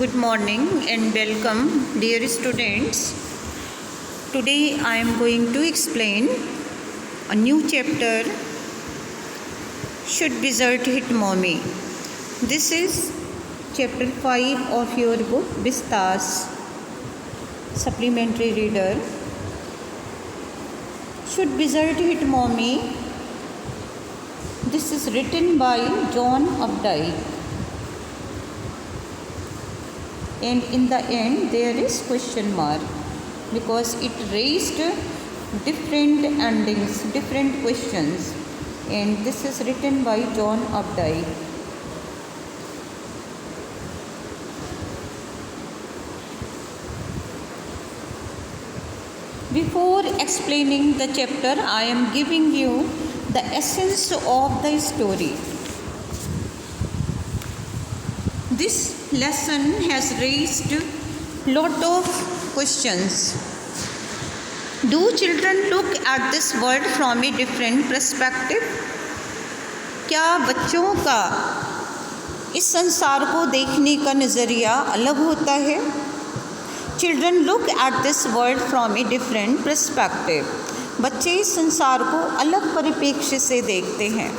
Good morning and welcome, dear students. Today I am going to explain a new chapter, Should Wizard Hit Mommy? This is chapter 5 of your book, Vistas, supplementary reader. Should Wizard Hit Mommy? This is written by John Updike. And in the end there is question mark because it raised different endings, different questions, and this is written by John Updike. Before explaining the chapter, I am giving you the essence of the story. This lesson has raised lot of questions. Do children look at this world from a different perspective? क्या बच्चों का इस संसार को देखने का नज़रिया अलग होता है? Children look at this world from a different perspective. बच्चे इस संसार को अलग परिप्रेक्ष्य से देखते हैं.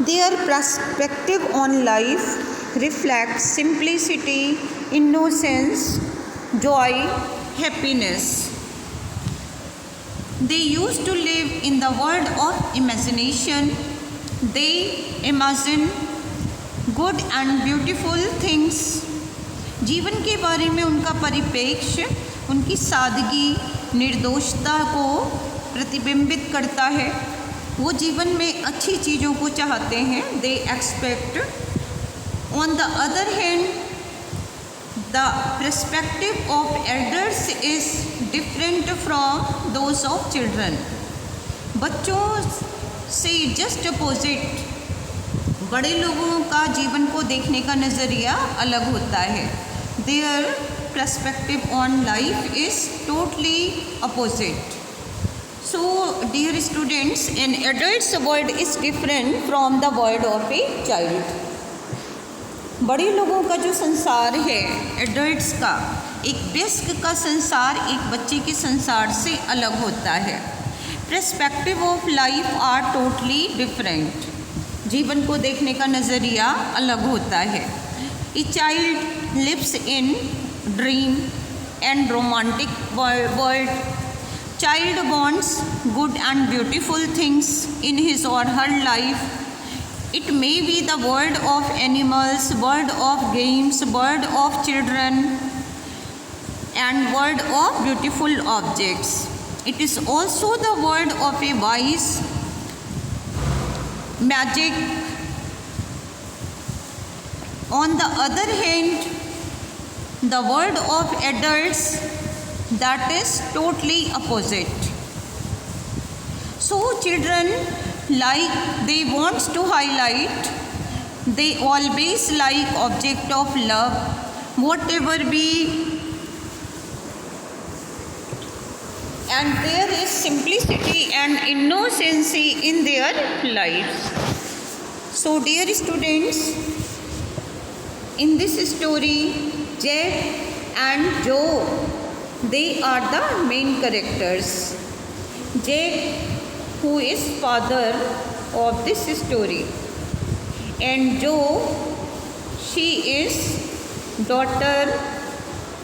Their perspective on life reflects simplicity, innocence, joy, happiness. They used to live in the world of imagination. They imagine good and beautiful things. जीवन के बारे में उनका परिप्रेक्ष्य उनकी सादगी, निर्दोषता को प्रतिबिंबित करता है. वो जीवन में अच्छी चीज़ों को चाहते हैं. They expect. On the other hand, the perspective of elders is different from those of children. बच्चों से just opposite, बड़े लोगों का जीवन को देखने का नज़रिया अलग होता है. Their perspective on life is totally opposite. So, dear students, an adult's world is different from the world of a child. बड़े लोगों का जो संसार है, एडल्ट्स का, एक वयस्क का संसार एक बच्चे के संसार से अलग होता है. Perspective of life are totally different. जीवन को देखने का नज़रिया अलग होता है. A child lives in dream and romantic world. Child wants good and beautiful things in his or her life. It may be the world of animals, world of games, world of children, and world of beautiful objects. It is also the world of a wise, magic. On the other hand, the world of adults, that is totally opposite. So children, like they wants to highlight, they always like object of love, whatever be, and there is simplicity and innocency in their lives. So dear students, in this story, Jack and Joe, they are the main characters. Jack, who is father of this story, and Joe, she is daughter,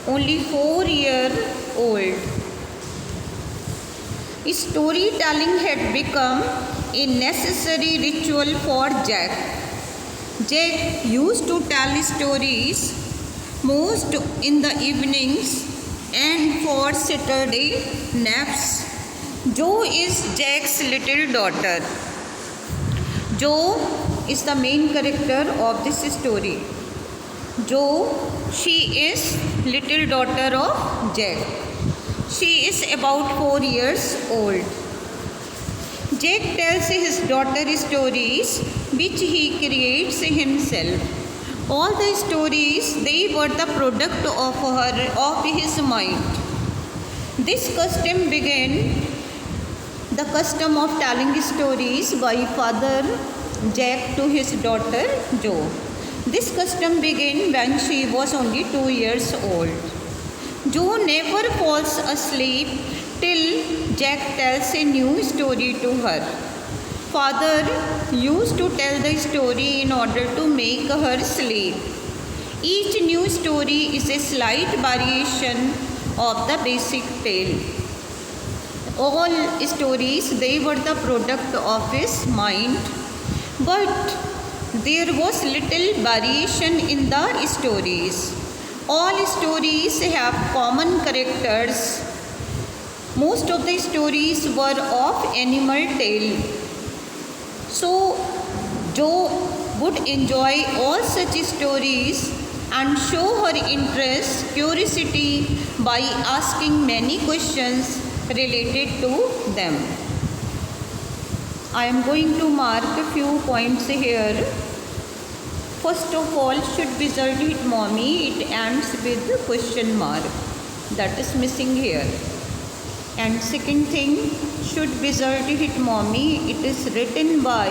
only 4-year old. Storytelling had become a necessary ritual for Jack. Jack used to tell stories most in the evenings and for Saturday naps. Joe is Jack's little daughter. Joe is the main character of this story. Joe, she is little daughter of Jack. She is about 4 years old. Jack tells his daughter stories which he creates himself. All the stories, they were the product of his mind. This custom began the custom of telling stories by father Jack to his daughter Joe. This custom began when she was only 2 years old. Jo never falls asleep till Jack tells a new story to her. Father used to tell the story in order to make her sleep. Each new story is a slight variation of the basic tale. All stories, they were the product of his mind, but there was little variation in the stories. All stories have common characters. Most of the stories were of animal tale. So Jo would enjoy all such stories and show her interest, curiosity by asking many questions related to them. I am going to mark a few points here. First of all, should wizard hit mommy? It ends with the question mark. That is missing here. And second thing, should wizard hit mommy? It is written by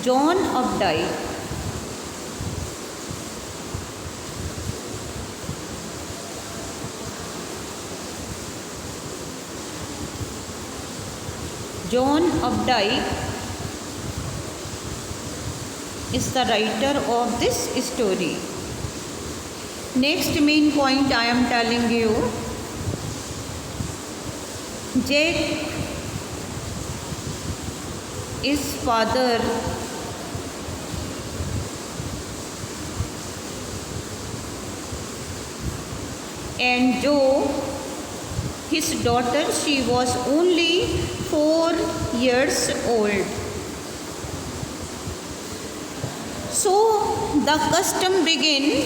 John Updike. John Updike is the writer of this story. Next main point I am telling you, Jack is father and Jo, his daughter, she was only 4 years old. So the custom began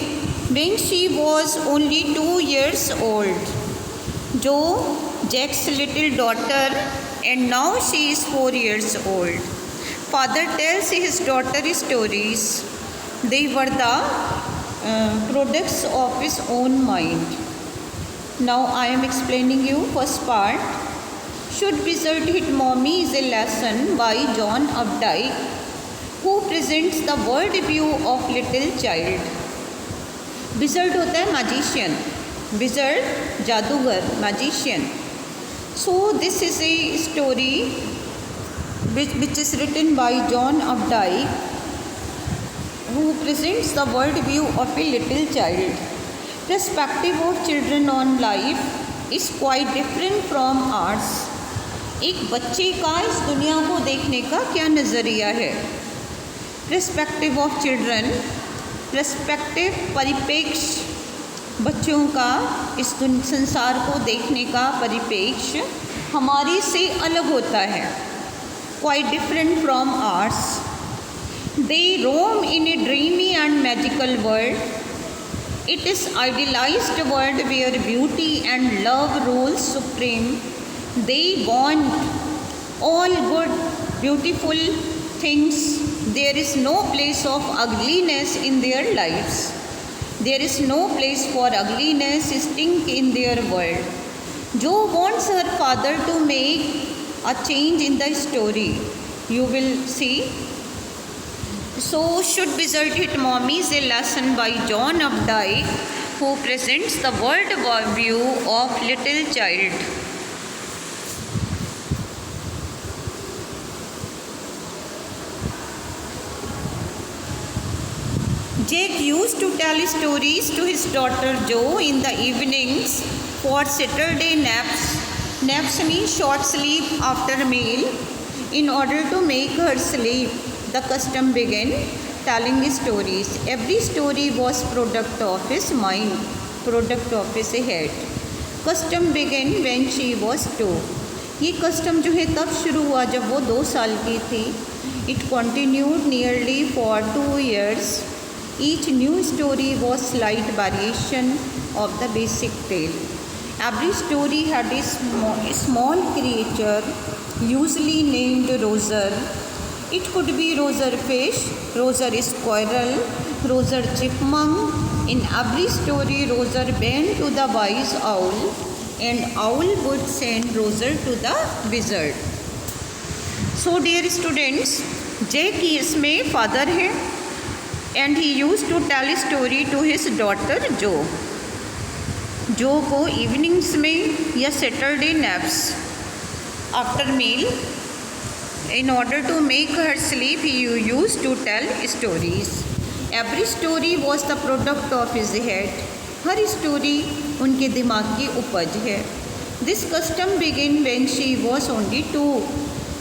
when she was only 2 years old. Jo, Jack's little daughter, and now she is 4 years old. Father tells his daughter stories. They were the products of his own mind. Now I am explaining you first part. Should Wizard Hit Mommy is a lesson by John Updike, who presents the world view of little child. Wizard होता है magician. Wizard जादूगर, magician. So this is a story which is written by John Updike, who presents the world view of a little child. Perspective of children on life is quite different from ours. एक बच्चे का इस दुनिया को देखने का क्या नज़रिया है? Perspective of children, perspective परिप्रेक्ष्य बच्चों का इस संसार को देखने का परिप्रेक्ष्य हमारी से अलग होता है. Quite different from ours. They roam in a dreamy and magical world. It is idealized world where beauty and love rules supreme. They want all good, beautiful things. There is no place of ugliness in their lives. There is no place for ugliness, stink in their world. Jo wants her father to make a change in the story. You will see. So, Should Wizard Hit Mommy is a lesson by John Updike, who presents the world view of little child. Jack used to tell stories to his daughter Jo in the evenings for Saturday naps. Naps mean short sleep after meal. In order to make her sleep, the custom began telling stories. Every story was product of his mind, product of his head. Custom began when she was 2. ये custom जो है तब शुरू हुआ जब वो 2 साल की थी. It continued nearly for 2 years. Each new story was slight variation of the basic tale. Every story had a small creature, usually named Roser. It could be Roser fish, Roser squirrel, Roser chipmunk. In every story, Roser bent to the wise owl, and owl would send Roser to the wizard. So, dear students, Jack ही इसमें father है and he use to tell story to his daughter Jo. Jo को evenings में या Saturday naps after meal in order to make her sleep he used to tell stories. Every story was the product of his head. Her story उनके दिमाग की उपज है। This custom began when she was only 2.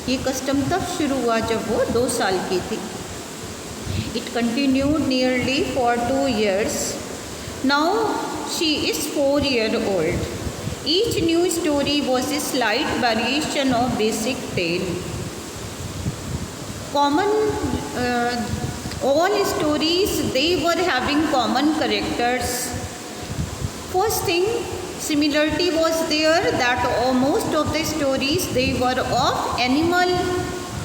ये custom तब शुरू हुआ जब वो 2 साल की थी। It continued nearly for 2 years. Now she is 4-year-old. Each new story was a slight variation of basic tale. Common, all stories they were having common characters. First thing, similarity was there that most of the stories they were of animal,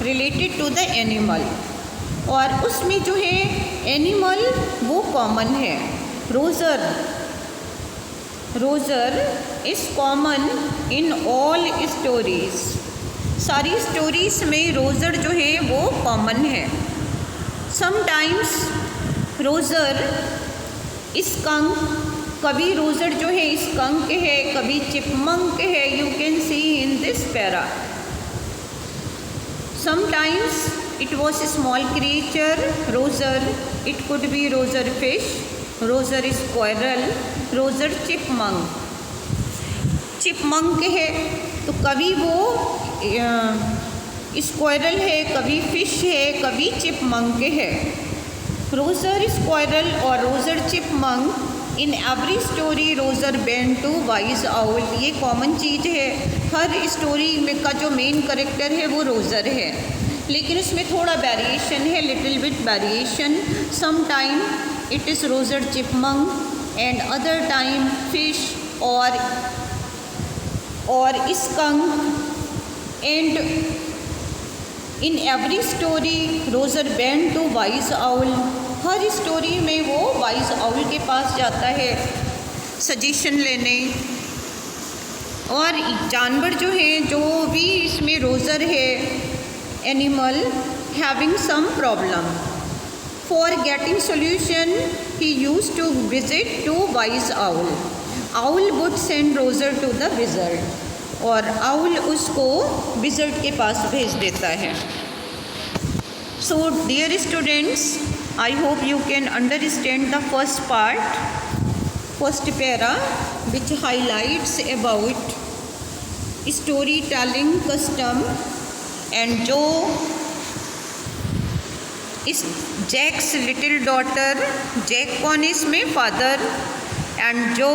related to the animal. और उसमें जो है animal वो common है। रोज़र is common in all stories. सारी stories में रोज़र जो है वो कॉमन है। समटाइम्स रोज़र स्कंक, कभी रोज़र जो है स्कंक है, कभी चिपमंक है। You can see in this para. Sometimes it was a small creature रोज़र, it could be रोज़र fish, रोज़र squirrel, रोज़र chipmunk. Chipmunk है तो कभी वो स्क्वायरल है, कभी फिश है, कभी चिपमंक है। रोज़र स्क्वायरल और Roger chipmunk in every story Roger bend to wise owl. ये कॉमन चीज़ है। हर स्टोरी में का जो मेन करेक्टर है वो रोज़र है, लेकिन उसमें थोड़ा वेरिएशन है, little bit variation. Some time it is Roger chipmunk and other time fish और skunk. And in every story Roger bend to wise owl. हर स्टोरी में वो वाइज आउल के पास जाता है सजेशन लेने। और जानवर जो है, जो भी इसमें रोज़र है animal having some problem, for getting solution he use to visit to wise owl. Owl would send Roger to the wizard, और आउल उसको विज़र्ड के पास भेज देता है। So dear students, I hope you can understand the first part, first para which highlights about story telling custom and Jo is Jack's little daughter. Jack कौन है इसमें? Father. And Jo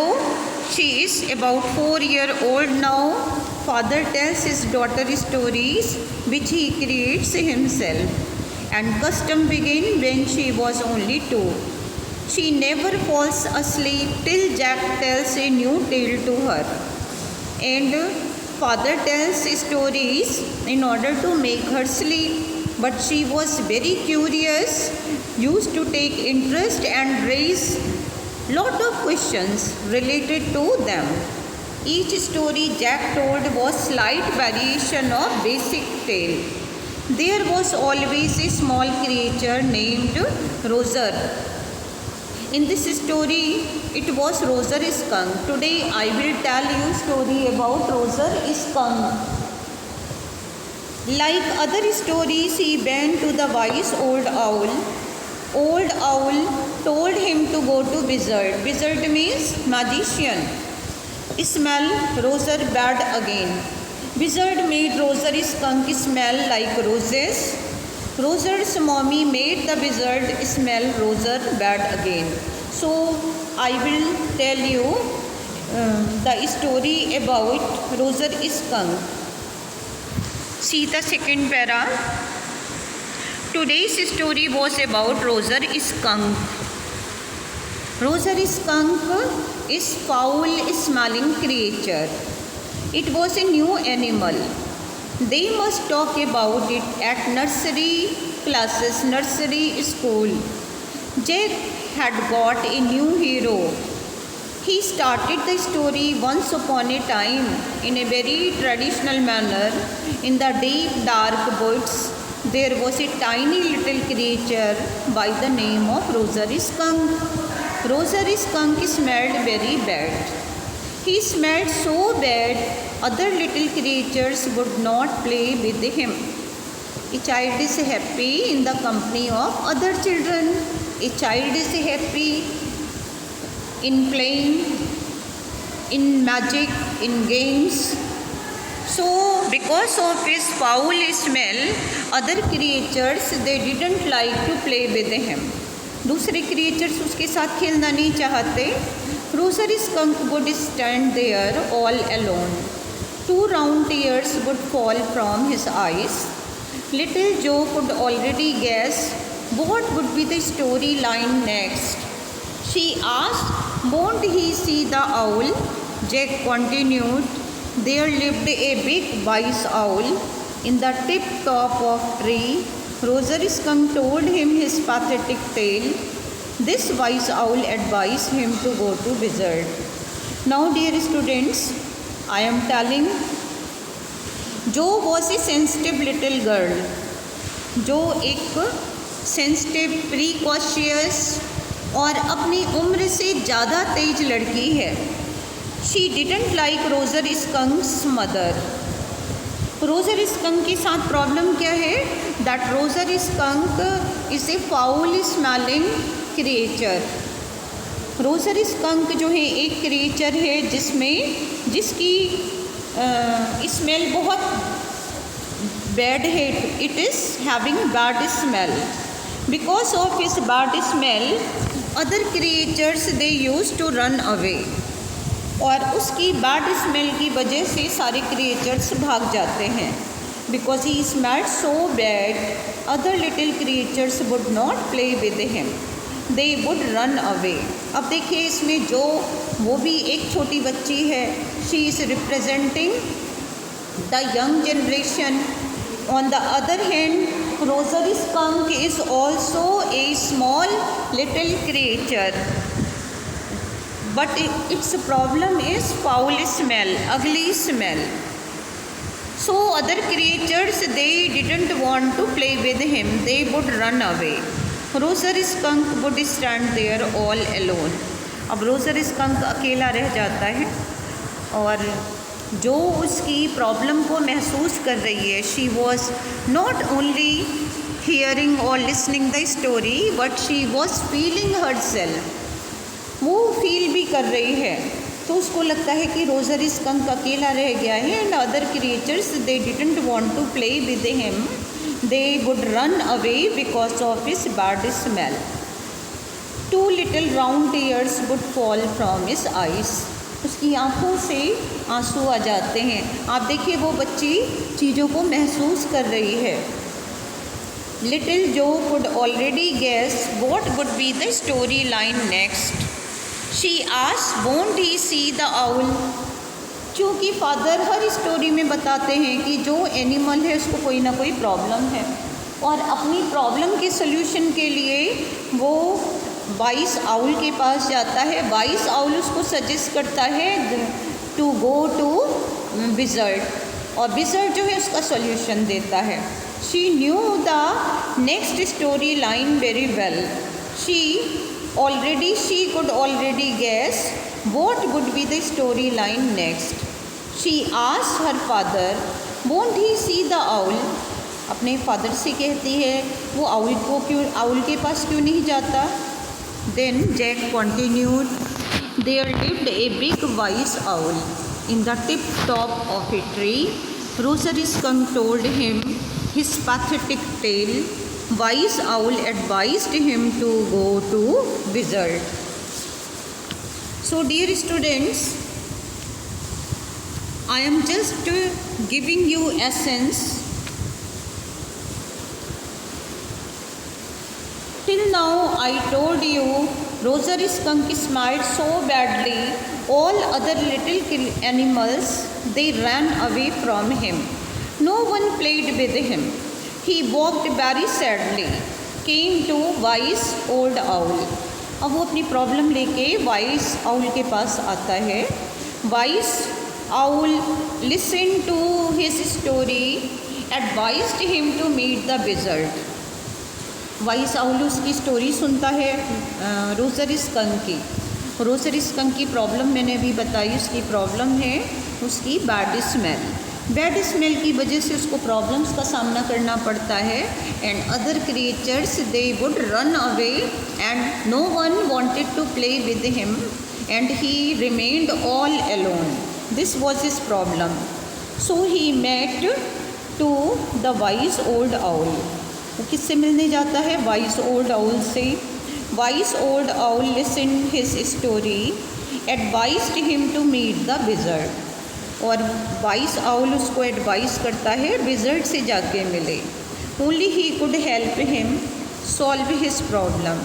she is about 4-year-old now. Father tells his daughter stories which he creates himself. And custom began when she was only 2. She never falls asleep till Jack tells a new tale to her. And father tells stories in order to make her sleep. But she was very curious, used to take interest and raise lot of questions related to them. Each story Jack told was slight variation of basic tale. There was always a small creature named Rozer. In this story, it was Rozer skunk. Today I will tell you story about Rozer skunk. Like other stories, he went to the wise old owl. Old owl told him to go to wizard. Wizard means magician. Smell Rozer bad again. Wizard made Rozer skunk smell like roses. Rozer's mommy made the wizard smell Rozer bad again. So I will tell you the story about Rozer skunk. See the second para. Today's story was about Rozer skunk. Rozer skunk is foul-smelling creature. It was a new animal. They must talk about it at nursery classes, nursery school. Jack had got a new hero. He started the story once upon a time in a very traditional manner in the deep dark woods there was a tiny little creature by the name of Rosary Skunk. Rosary Skunk smelled very bad. He smelled so bad, other little creatures would not play with him. A child is happy in the company of other children. A child is happy in playing, in magic, in games. So because of his foul smell, other creatures, they didn't like to play with him. दूसरे creatures उसके साथ खेलना नहीं चाहते. Rosary Skunk would stand there all alone. 2 round tears would fall from his eyes. Little Joe could already guess what would be the storyline next. She asked, "Won't he see the owl?" Jack continued, "There lived a big wise owl in the tip top of tree." Rosary Skunk told him his pathetic tale. This wise owl advised him to go to wizard. Now dear students, I am telling, Jo was a sensitive little girl. जो एक sensitive, precocious और अपनी उम्र से ज़्यादा तेज लड़की है. She didn't like Roger skunk's mother. Roger skunk के साथ प्रॉब्लम क्या है? That Roger skunk is a foul smelling creature. Roger skunk जो है एक क्रिएचर है जिसकी स्मेल बहुत बैड है. It is having bad smell. Because of his bad smell other creatures they use to run away. और उसकी बैड स्मेल की वजह से सारे क्रिएचर्स भाग जाते हैं. Because he smelled so bad, other little creatures would not play with him, they would run away. अब देखिए इसमें जो वो भी एक छोटी बच्ची है. She is representing the young generation. On the other hand, Roger skunk is also a small little creature, but its problem is foul smell, ugly smell. So other creatures, they didn't want to play with him, they would run away. Roser Skunk would stand there all alone. अब Roger skunk अकेला रह जाता है और जो उसकी problem को महसूस कर रही है, she was not only hearing और listening the story but she was feeling herself. वो फील भी कर रही है. तो उसको लगता है कि रोजर स्कंक अकेला रह गया है and other creatures they didn't want to play with him, they would run away because of his bad smell. 2 little round tears would fall from his eyes. उसकी आँखों से आंसू आ जाते हैं. आप देखिए वो बच्ची चीज़ों को महसूस कर रही है. Little Joe could already guess what would be the storyline next. She asked, "Won't he see the owl?" क्योंकि फादर हर स्टोरी में बताते हैं कि जो एनिमल है उसको कोई ना कोई प्रॉब्लम है और अपनी प्रॉब्लम के सल्यूशन के लिए वो वाइस आउल के पास जाता है. वाइस आउल उसको सजेस्ट करता है टू गो टू विज़र्ड और विज़र्ड जो है उसका सॉल्यूशन देता है. She knew the next story line very well. she could already guess what would be the storyline next. She asked her father, "Won't he see the owl?" अपने father से कहती है वो आउल के पास क्यों नहीं जाता. Then Jack continued, "There lived a big wise owl in the tip top of a tree." Roser Skunk told him his pathetic tale. Wise owl advised him to go to wizard. So dear students, I am just giving you essence. Till now I told you Roser Skunk smiled so badly, all other little animals, they ran away from him. No one played with him. He walked very sadly, came to wise old owl. अब वो अपनी problem लेके vice owl के पास आता है. Wise owl listen to his story advised him to meet the wizard. Wise owl उसकी story सुनता है रोज़र स्कंक की। रोज़र स्कंक की प्रॉब्लम मैंने अभी बताई, उसकी प्रॉब्लम है उसकी बैड स्मेल। बैड स्मेल की वजह से उसको प्रॉब्लम्स का सामना करना पड़ता है। And other creatures they would run away and no one wanted to play with him and he remained all alone. This was his problem. So he met to the wise old owl. वो किससे मिलने जाता है? Wise old owl से। Wise old owl listened his story, advised him to meet the wizard. और wise owl उसको advise करता है विज़र्ड से जाके मिले। Only he could help him solve his problem.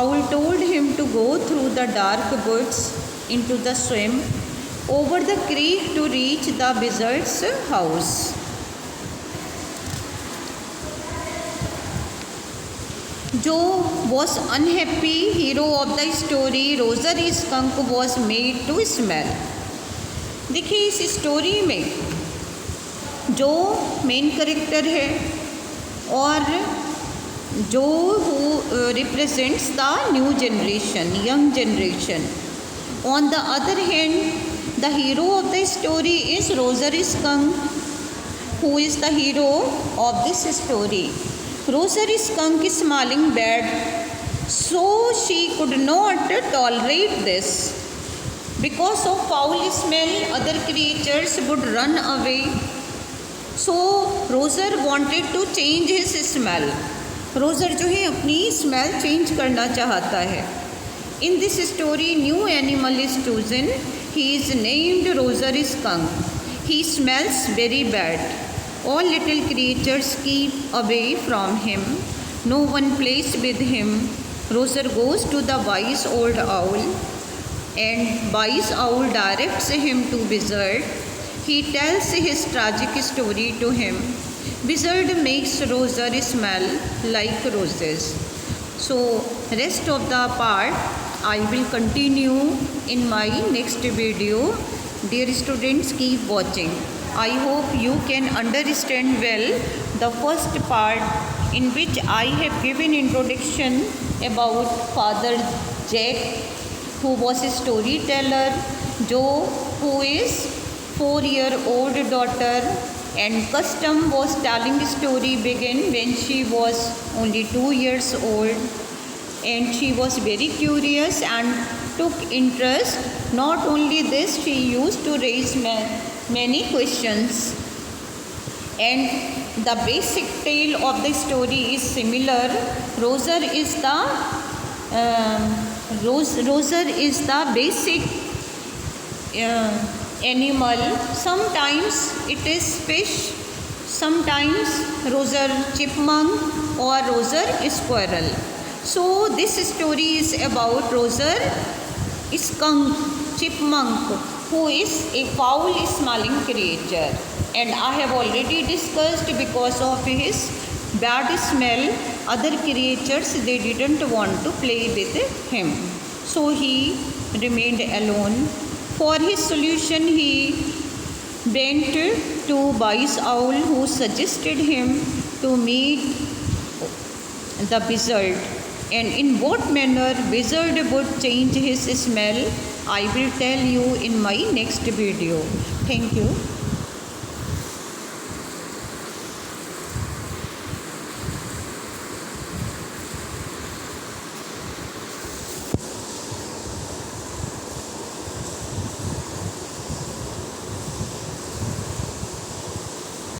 Owl told him to go through the dark woods into the swim over the creek to reach the wizard's house. जो was unhappy hero of the story Roger skunk was made to smell. देखिए इस story में जो main character है और जो represents the new generation, young generation. On the other hand the hero of the story is रोज़र skunk, who is the hero of this story. Roser skunk is smelling bad, so she could not tolerate this. Because of foul smell, other creatures would run away. So Roser wanted to change his smell. Roser जो है अपनी smell change करना चाहता है। In this story, new animal is chosen. He is named Roser skunk. He smells very bad. All little creatures keep away from him. No one plays with him. Roser goes to the wise old owl, and wise owl directs him to Wizard. He tells his tragic story to him. Wizard makes Roser smell like roses. So rest of the part I will continue in my next video. Dear students, keep watching. I hope you can understand well the first part in which I have given introduction about Father Jack, who was a storyteller, Joe, who is 4-year-old daughter, and Custom was telling the story began when she was only 2 years old, and she was very curious and took interest. Not only this, she used to raise many questions, and the basic tale of the story is similar. Roser is the basic animal. Sometimes it is fish, sometimes Roser chipmunk or Roser squirrel. So this story is about Roser skunk, chipmunk, who is a foul smelling creature, and I have already discussed because of his bad smell other creatures they didn't want to play with him, so he remained alone. For his solution he went to wise owl, who suggested him to meet the wizard, and in what manner wizard would change his smell I will tell you in my next video. Thank you.